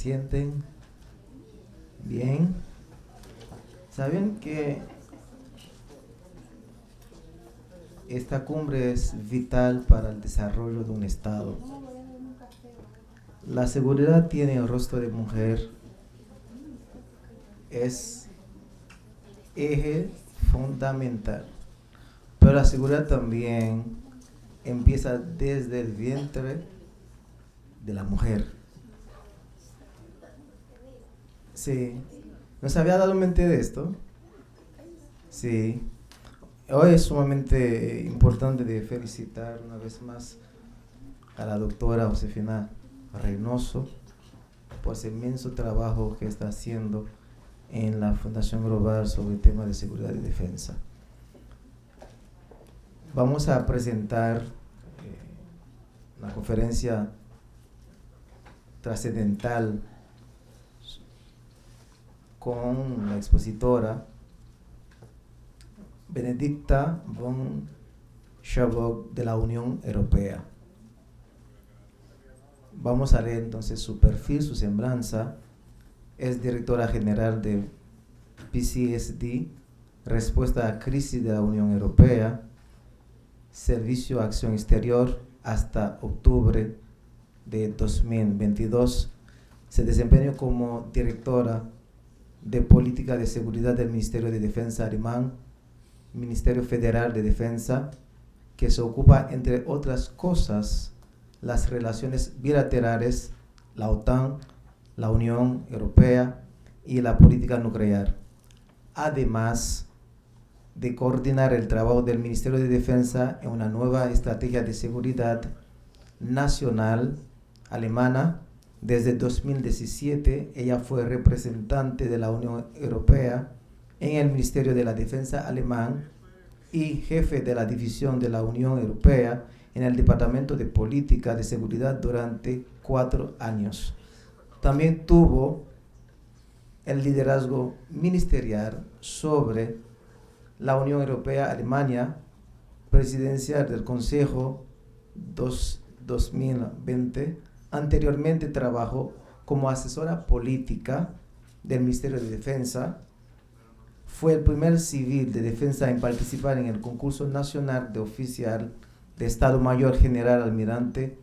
sienten. Bien. ¿Saben que esta cumbre es vital para el desarrollo de un Estado? La seguridad tiene el rostro de mujer, es eje fundamental, pero la seguridad también empieza desde el vientre de la mujer. Sí, ¿no se había dado mente de esto? Sí. Hoy es sumamente importante de felicitar una vez más a la doctora Josefina Reynoso por ese inmenso trabajo que está haciendo en la Fundación Global sobre el tema de seguridad y defensa. Vamos a presentar una conferencia trascendental con la expositora Benedikta von Schabok de la Unión Europea. Vamos a leer entonces su perfil, su semblanza. Es directora general de PCSD, Respuesta a Crisis de la Unión Europea, Servicio de Acción Exterior, hasta octubre de 2022. Se desempeñó como directora de Política de Seguridad del Ministerio de Defensa alemán, Ministerio Federal de Defensa, que se ocupa, entre otras cosas, las relaciones bilaterales, la OTAN, la Unión Europea y la política nuclear, además de coordinar el trabajo del Ministerio de Defensa en una nueva estrategia de seguridad nacional alemana. Desde 2017, ella fue representante de la Unión Europea en el Ministerio de la Defensa alemán y jefe de la división de la Unión Europea en el Departamento de Política de Seguridad durante 4 años. También tuvo el liderazgo ministerial sobre la Unión Europea-Alemania, presidencia del Consejo 2020. Anteriormente trabajó como asesora política del Ministerio de Defensa. Fue el primer civil de defensa en participar en el concurso nacional de oficial de Estado Mayor General Almirante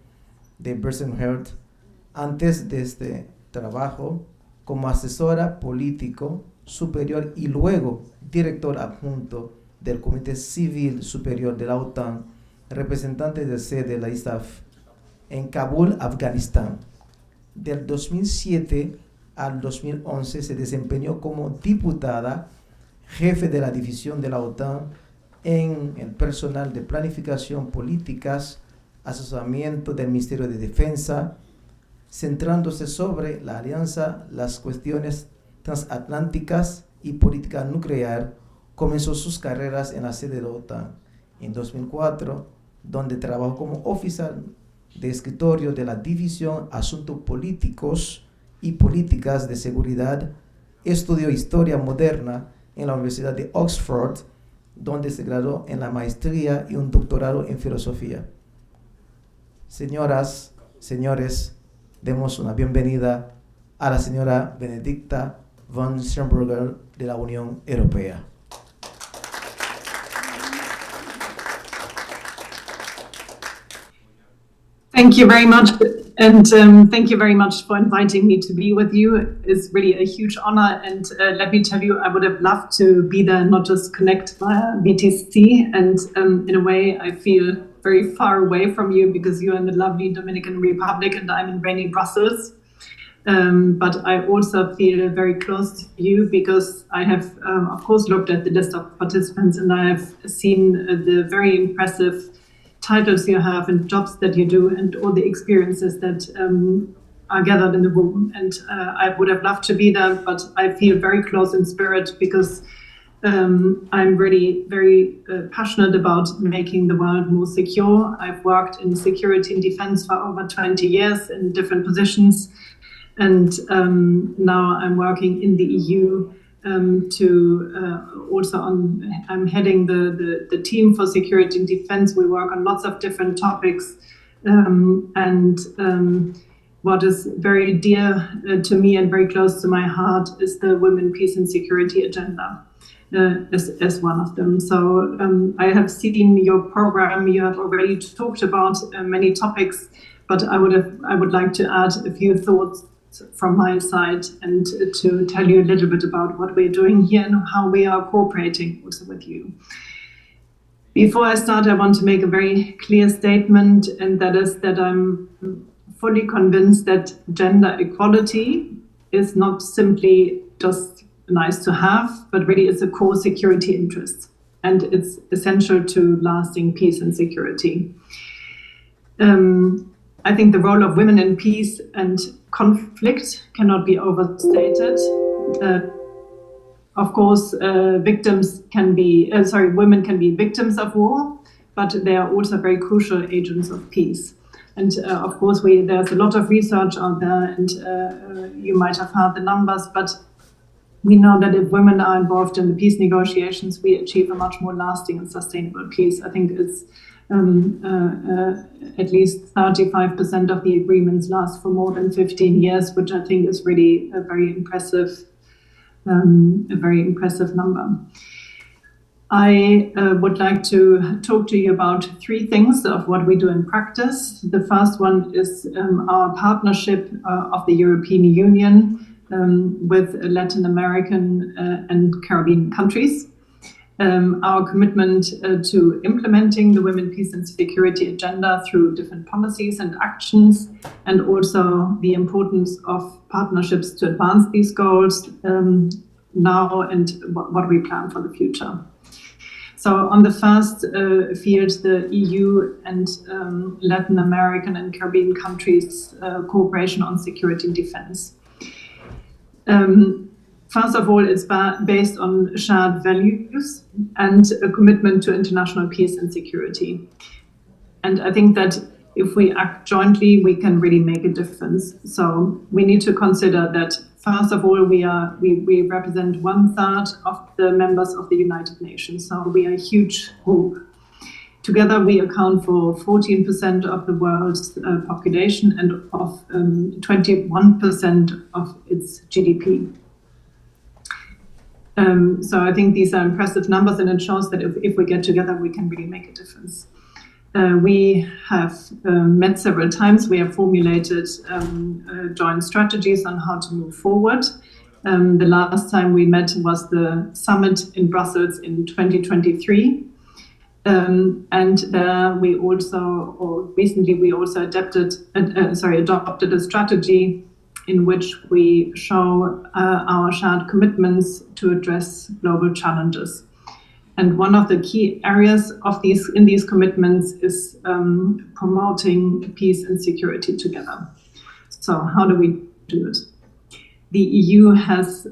de Bersenherd. Antes de este trabajo, como asesora político superior y luego director adjunto del Comité Civil Superior de la OTAN, representante de sede de la ISAF en Kabul, Afganistán. Del 2007 al 2011 se desempeñó como diputada, jefe de la división de la OTAN en el personal de planificación políticas, asesoramiento del Ministerio de Defensa, centrándose sobre la alianza, las cuestiones transatlánticas y política nuclear. Comenzó sus carreras en la sede de la OTAN en 2004, donde trabajó como oficial de escritorio de la División Asuntos Políticos y Políticas de Seguridad. Estudió Historia Moderna en la Universidad de Oxford, donde se graduó en la maestría y un doctorado en filosofía. Señoras, señores, demos una bienvenida a la señora Benedikta von Schabok de la Unión Europea. Thank you very much, and thank you very much for inviting me to be with you. It's really a huge honor, and let me tell you, I would have loved to be there, not just connect via BTC, and in a way, I feel very far away from you because you're in the lovely Dominican Republic and I'm in rainy Brussels. But I also feel very close to you because I have, of course, looked at the list of participants and I have seen the very impressive titles you have and jobs that you do and all the experiences that are gathered in the room. And I would have loved to be there, but I feel very close in spirit because I'm really very passionate about making the world more secure. I've worked in security and defense for over 20 years in different positions. And now I'm working in the EU I'm heading the team for security and defense. We work on lots of different topics. what is very dear to me and very close to my heart is the Women, Peace and Security agenda as one of them. So I have seen your program. You have already talked about many topics, but I would like to add a few thoughts from my side and to tell you a little bit about what we're doing here and how we are cooperating also with you. Before I start, I want to make a very clear statement, and that is that I'm fully convinced that gender equality is not simply just nice to have, but really is a core security interest, and it's essential to lasting peace and security. I think the role of women in peace and conflict cannot be overstated. Of course, women can be victims of war, but they are also very crucial agents of peace. And of course, there's a lot of research out there, and you might have heard the numbers, but we know that if women are involved in the peace negotiations, we achieve a much more lasting and sustainable peace. I think it's at least 35% of the agreements last for more than 15 years, which I think is really a very impressive number. I would like to talk to you about three things of what we do in practice. The first one is our partnership of the European Union with Latin American and Caribbean countries. Our commitment to implementing the Women, Peace and Security agenda through different policies and actions, and also the importance of partnerships to advance these goals now and what we plan for the future. So on the first field, the EU and Latin American and Caribbean countries' cooperation on security and defense. First of all, it's based on shared values and a commitment to international peace and security. And I think that if we act jointly, we can really make a difference. So we need to consider that, first of all, we represent 1/3 of the members of the United Nations. So we are a huge group. Together, we account for 14% of the world's population and of 21% of its GDP. So I think these are impressive numbers, and it shows that if we get together, we can really make a difference. We have met several times. We have formulated joint strategies on how to move forward. The last time we met was the summit in Brussels in 2023. And recently we also adopted a strategy in which we show our shared commitments to address global challenges. And one of the key areas in these commitments is promoting peace and security together. So how do we do it? The EU has,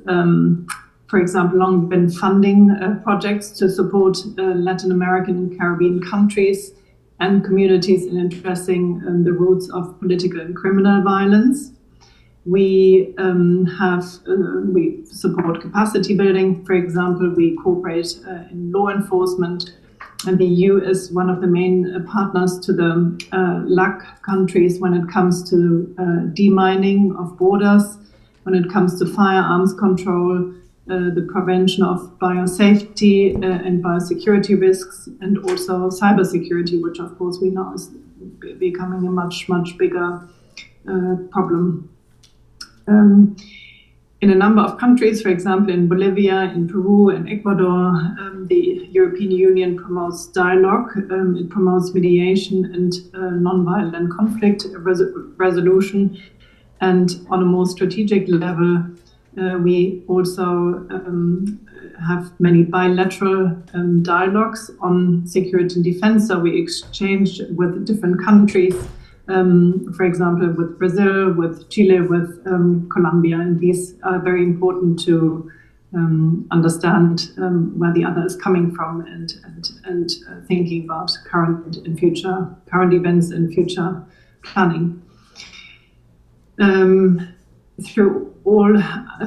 for example, long been funding projects to support Latin American and Caribbean countries and communities in addressing the roots of political and criminal violence. We support capacity building. For example, we cooperate in law enforcement, and the EU is one of the main partners to the LAC countries when it comes to demining of borders, when it comes to firearms control, the prevention of biosafety and biosecurity risks, and also cybersecurity, which of course we know is becoming a much bigger problem. In a number of countries, for example, in Bolivia, in Peru, and Ecuador, the European Union promotes dialogue. It promotes mediation and non-violent conflict resolution. And on a more strategic level, we also have many bilateral dialogues on security and defense. So we exchange with different countries, for example, with Brazil, with Chile, with Colombia, and these are very important to understand where the other is coming from and thinking about current events and future planning.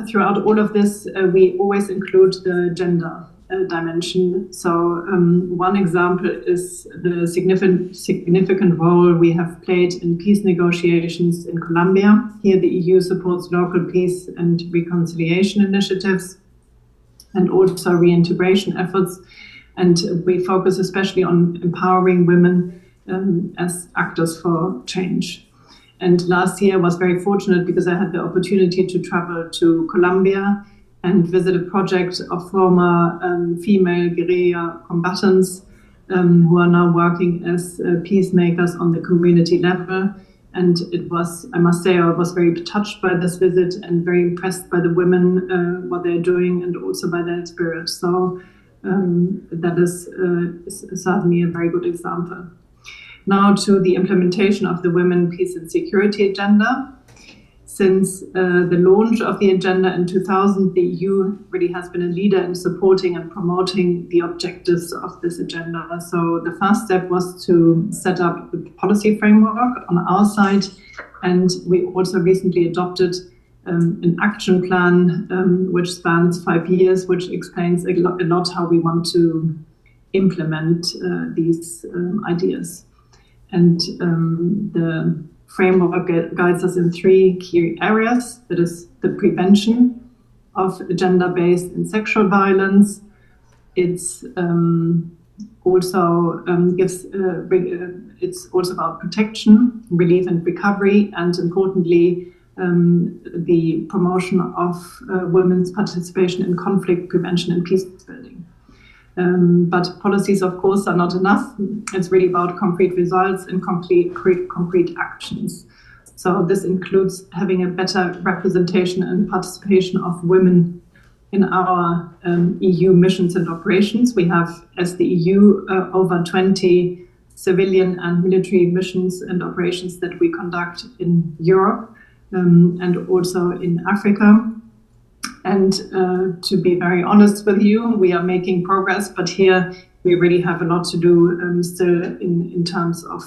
Throughout all of this, we always include the gender dimension. So one example is the significant role we have played in peace negotiations in Colombia. Here the EU supports local peace and reconciliation initiatives and also reintegration efforts. And we focus especially on empowering women as actors for change. And last year I was very fortunate because I had the opportunity to travel to Colombia and visit a project of former female guerrilla combatants who are now working as peacemakers on the community level. And it was, I must say, I was very touched by this visit and very impressed by the women, what they're doing, and also by their spirit. So that is certainly a very good example. Now to the implementation of the Women, Peace and Security Agenda. Since the launch of the agenda in 2000, the EU really has been a leader in supporting and promoting the objectives of this agenda. So the first step was to set up the policy framework on our side, and we also recently adopted an action plan which spans 5 years, which explains a lot how we want to implement these ideas. And the framework guides us in 3 key areas. That is the prevention of gender-based and sexual violence. It's also it's also about protection, relief and recovery, and importantly, the promotion of women's participation in conflict prevention and peace building. But policies, of course, are not enough. It's really about concrete results and concrete actions. So this includes having a better representation and participation of women in our EU missions and operations. We have, as the EU, over 20 civilian and military missions and operations that we conduct in Europe and also in Africa. And to be very honest with you, we are making progress, but here we really have a lot to do still in terms of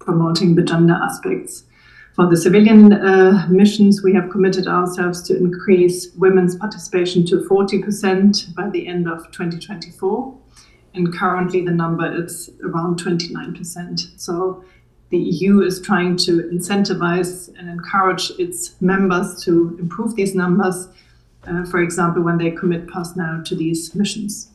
promoting the gender aspects. For the civilian missions, we have committed ourselves to increase women's participation to 40% by the end of 2024. And currently the number is around 29%. So the EU is trying to incentivize and encourage its members to improve these numbers, for example, when they commit personnel to these missions.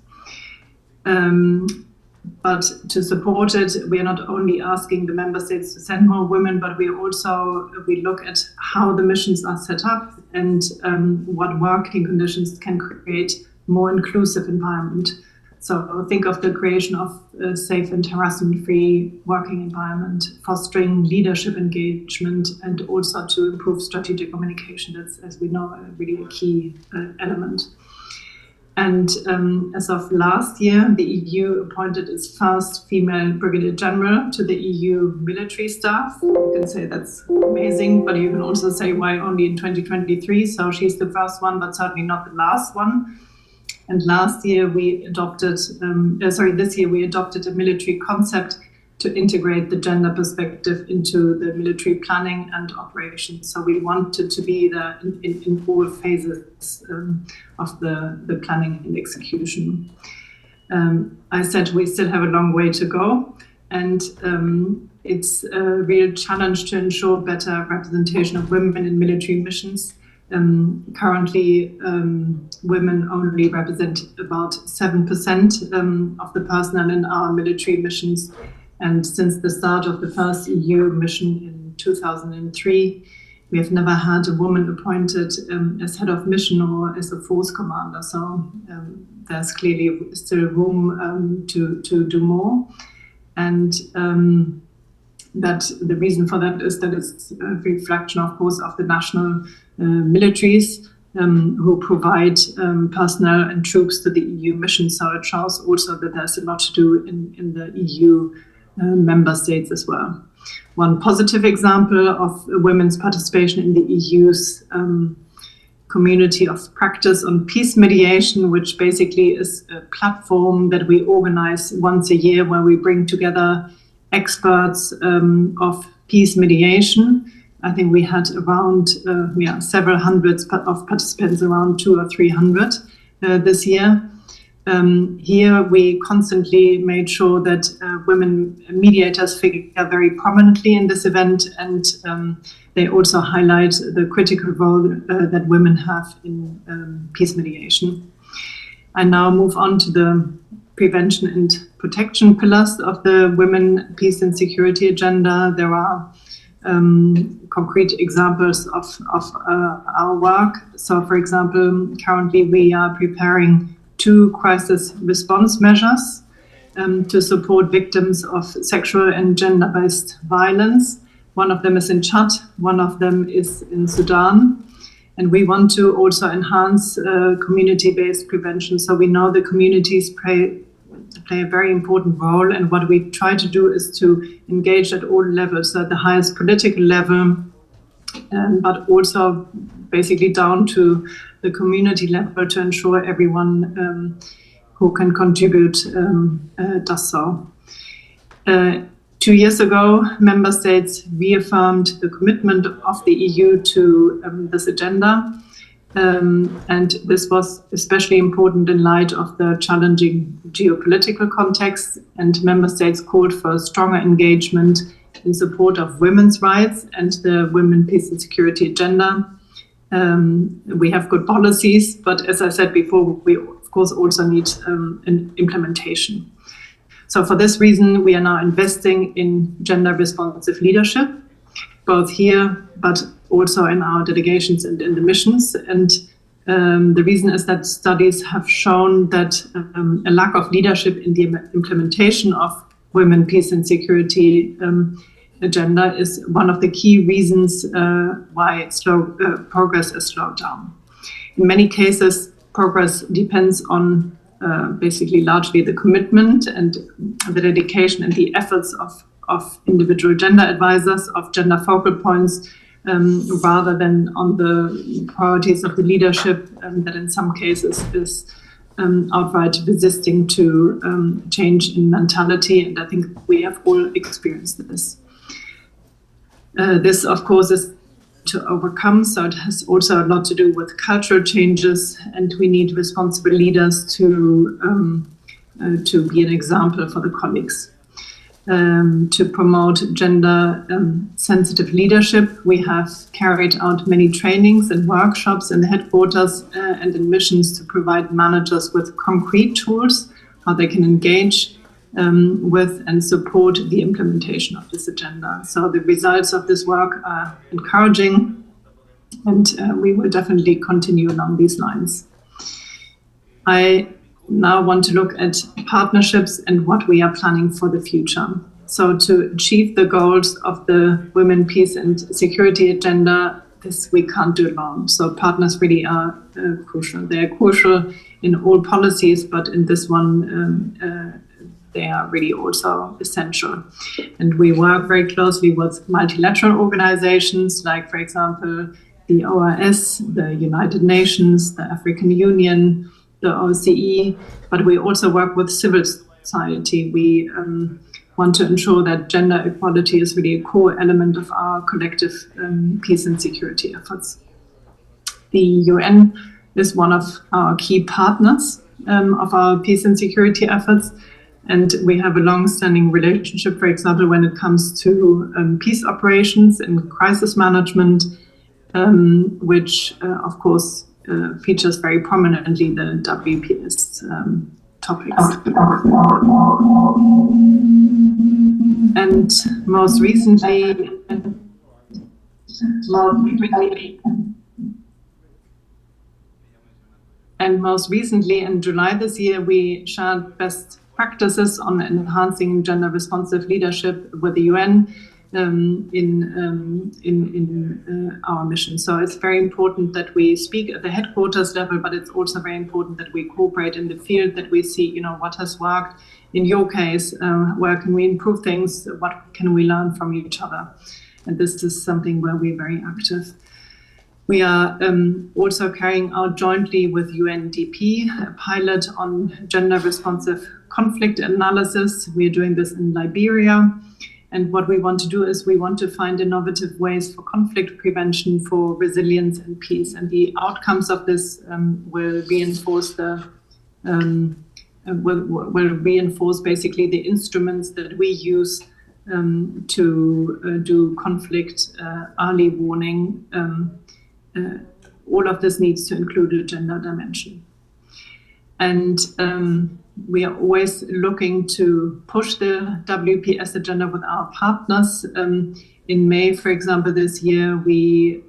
But to support it, we are not only asking the member states to send more women, but we look at how the missions are set up and what working conditions can create more inclusive environment. So think of the creation of a safe and harassment-free working environment, fostering leadership engagement, and also to improve strategic communication. That's, as we know, really a key element. And as of last year, the EU appointed its first female brigadier general to the EU military staff. You can say that's amazing, but you can also say why only in 2023. So she's the first one, but certainly not the last one. And this year we adopted a military concept to integrate the gender perspective into the military planning and operations. So we wanted to be there in all phases of the planning and execution. I said we still have a long way to go, and it's a real challenge to ensure better representation of women in military missions. Currently, women only represent about 7% of the personnel in our military missions. And since the start of the first EU mission in 2003, we have never had a woman appointed as head of mission or as a force commander. So there's clearly still room to do more. And that the reason for that is that it's a reflection, of course, of the national militaries who provide personnel and troops to the EU mission. So it shows also that there's a lot to do in the EU member states as well. One positive example of women's participation in the EU's community of practice on peace mediation, which basically is a platform that we organize once a year where we bring together experts of peace mediation. I think we had around several hundreds of participants, around 200 or 300 this year. Here we constantly made sure that women mediators figure very prominently in this event, and they also highlight the critical role that women have in peace mediation. I now move on to the prevention and protection pillars of the Women, Peace and Security agenda. There are concrete examples of our work. So, for example, currently we are preparing 2 crisis response measures to support victims of sexual and gender-based violence. One of them is in Chad, one of them is in Sudan. And we want to also enhance community-based prevention. So we know the communities play a very important role, and what we try to do is to engage at all levels, so at the highest political level, but also basically down to the community level to ensure everyone who can contribute does so. 2 years ago, member states reaffirmed the commitment of the EU to this agenda. And this was especially important in light of the challenging geopolitical context, and member states called for stronger engagement in support of women's rights and the Women, Peace and Security agenda. We have good policies, but as I said before, we of course also need an implementation. So for this reason, we are now investing in gender responsive leadership, both here, but also in our delegations and in the missions. And the reason is that studies have shown that a lack of leadership in the implementation of Women, Peace and Security agenda is one of the key reasons why progress is slowed down. In many cases, progress depends on basically largely the commitment and the dedication and the efforts of individual gender advisors, of gender focal points, rather than on the priorities of the leadership that in some cases is outright resisting to change in mentality. And I think we have all experienced this. This, of course, is to overcome, so it has also a lot to do with cultural changes, and we need responsible leaders to be an example for the colleagues. To promote gender sensitive leadership, we have carried out many trainings and workshops in the headquarters and in missions to provide managers with concrete tools how they can engage with and support the implementation of this agenda. So the results of this work are encouraging, and we will definitely continue along these lines. I now want to look at partnerships and what we are planning for the future. So to achieve the goals of the Women, Peace and Security agenda, this we can't do alone. So partners really are crucial. They are crucial in all policies, but in this one, they are really also essential. And we work very closely with multilateral organizations, like, for example, the OAS, the United Nations, the African Union, the OSCE, but we also work with civil society. We want to ensure that gender equality is really a core element of our collective peace and security efforts. The UN is one of our key partners of our peace and security efforts, and we have a long-standing relationship, for example, when it comes to peace operations and crisis management, which, of course, features very prominently the WPS topics. And most recently, in July this year, we shared best practices on enhancing gender responsive leadership with the UN in our mission. So it's very important that we speak at the headquarters level, but it's also very important that we cooperate in the field, that we see, what has worked in your case, where can we improve things, what can we learn from each other. And this is something where we're very active. We are also carrying out jointly with UNDP a pilot on gender responsive conflict analysis. We are doing this in Liberia. And what we want to do is we want to find innovative ways for conflict prevention, for resilience and peace. And the outcomes of this will reinforce the will reinforce basically the instruments that we use to do conflict early warning. All of this needs to include a gender dimension. And we are always looking to push the WPS agenda with our partners. In May, for example, this year, the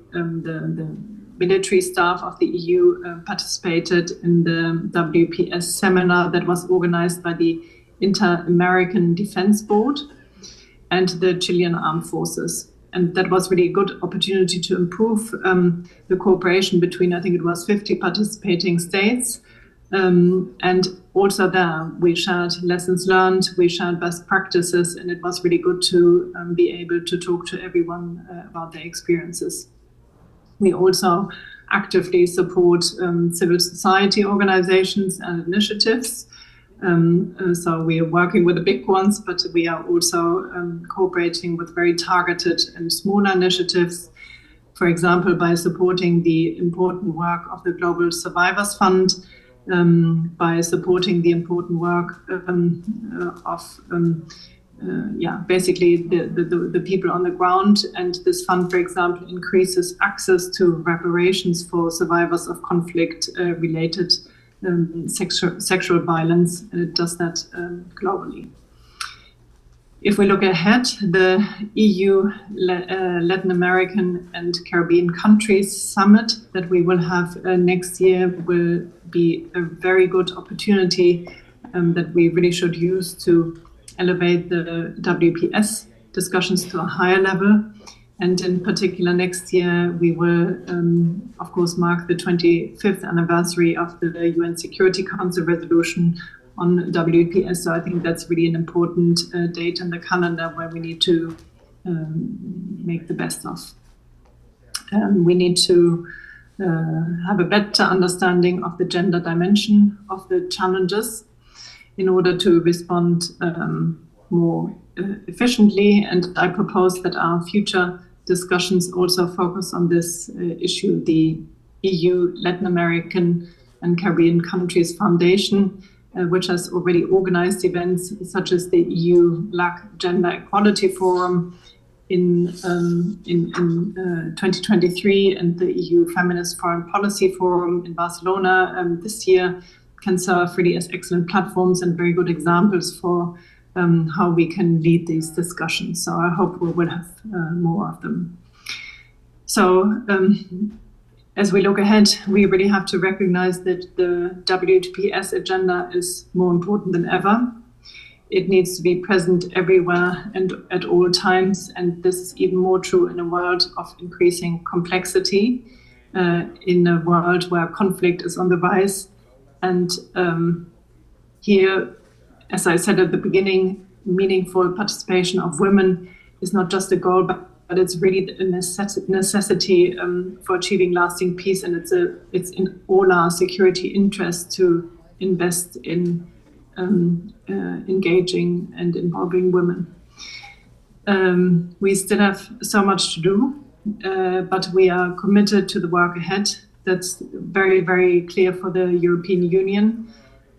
military staff of the EU participated in the WPS seminar that was organized by the Inter-American Defense Board and the Chilean Armed Forces. And that was really a good opportunity to improve the cooperation between, I think it was 50 participating states. And also there, we shared lessons learned, we shared best practices, and it was really good to be able to talk to everyone about their experiences. We also actively support civil society organizations and initiatives. So we are working with the big ones, but we are also cooperating with very targeted and smaller initiatives. For example, by supporting the important work of the Global Survivors Fund, by supporting the important work of basically the people on the ground. And this fund, for example, increases access to reparations for survivors of conflict related sexual violence, and it does that globally. If we look ahead, the EU Latin American and Caribbean countries summit that we will have next year will be a very good opportunity that we really should use to elevate the WPS discussions to a higher level. And in particular, next year, we will, of course, mark the 25th anniversary of the UN Security Council resolution on WPS. So I think that's really an important date in the calendar where we need to make the best of. We need to have a better understanding of the gender dimension of the challenges in order to respond more efficiently. And I propose that our future discussions also focus on this issue. The EU Latin American and Caribbean Countries Foundation, which has already organized events such as the EU LAC Gender Equality Forum in 2023 and the EU Feminist Foreign Policy Forum in Barcelona this year, can serve really as excellent platforms and very good examples for how we can lead these discussions. So I hope we will have more of them. So as we look ahead, we really have to recognize that the WPS agenda is more important than ever. It needs to be present everywhere and at all times. And this is even more true in a world of increasing complexity, in a world where conflict is on the rise. And here, as I said at the beginning, meaningful participation of women is not just a goal, but it's really a necessity for achieving lasting peace. And it's in all our security interests to invest in engaging and involving women. We still have so much to do, but we are committed to the work ahead. That's very, very clear for the European Union.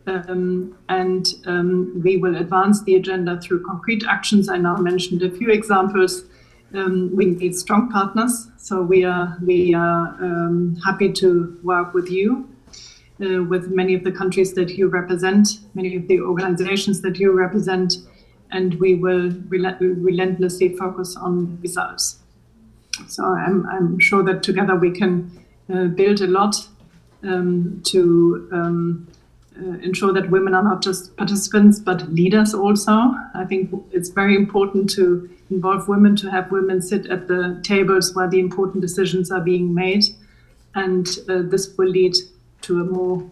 And we will advance the agenda through concrete actions. I now mentioned a few examples. We need strong partners, so we are happy to work with you, with many of the countries that you represent, many of the organizations that you represent, and we will relentlessly focus on results. So I'm sure that together we can build a lot to ensure that women are not just participants, but leaders also. I think it's very important to involve women, to have women sit at the tables where the important decisions are being made. And this will lead to a more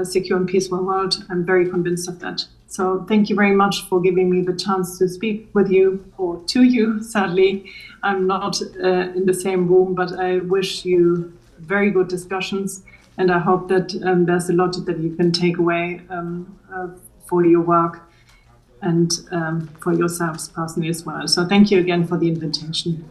secure and peaceful world. I'm very convinced of that. So thank you very much for giving me the chance to speak with you, or to you, sadly. I'm not in the same room, but I wish you very good discussions. And I hope that there's a lot that you can take away for your work and for yourselves personally as well. So thank you again for the invitation.